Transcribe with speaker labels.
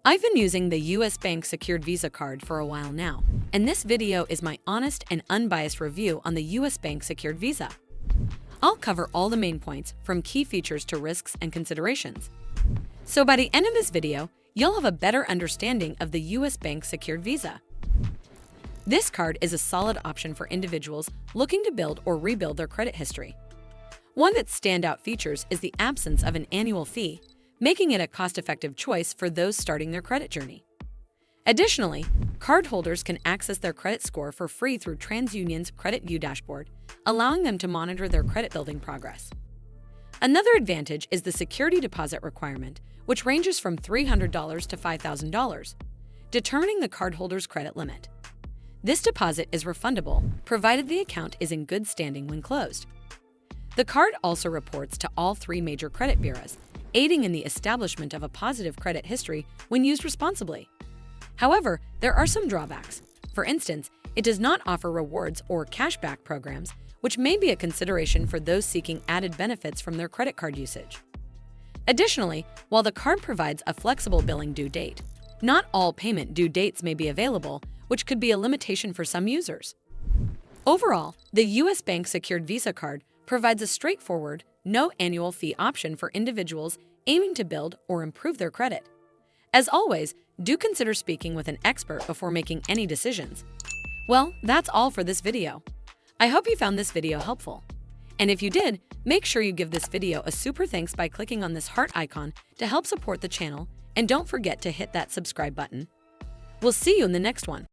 Speaker 1: I've been using the US Bank Secured Visa card for a while now, and this video is my honest and unbiased review on the US Bank Secured Visa. I'll cover all the main points, from key features to risks and considerations. So by the end of this video, you'll have a better understanding of the US Bank Secured Visa. This card is a solid option for individuals looking to build or rebuild their credit history. One of its standout features is the absence of an annual fee, making it a cost-effective choice for those starting their credit journey. Additionally, cardholders can access their credit score for free through TransUnion's Credit View dashboard, allowing them to monitor their credit-building progress. Another advantage is the security deposit requirement, which ranges from $300 to $5,000, determining the cardholder's credit limit. This deposit is refundable, provided the account is in good standing when closed. The card also reports to all three major credit bureaus, aiding in the establishment of a positive credit history when used responsibly. However, there are some drawbacks. For instance, it does not offer rewards or cashback programs, which may be a consideration for those seeking added benefits from their credit card usage. Additionally, while the card provides a flexible billing due date, not all payment due dates may be available, which could be a limitation for some users. Overall, the US Bank Secured Visa card provides a straightforward, no annual fee option for individuals aiming to build or improve their credit. As always, do consider speaking with an expert before making any decisions. Well, that's all for this video. I hope you found this video helpful. And if you did, make sure you give this video a super thanks by clicking on this heart icon to help support the channel, and don't forget to hit that subscribe button. We'll see you in the next one.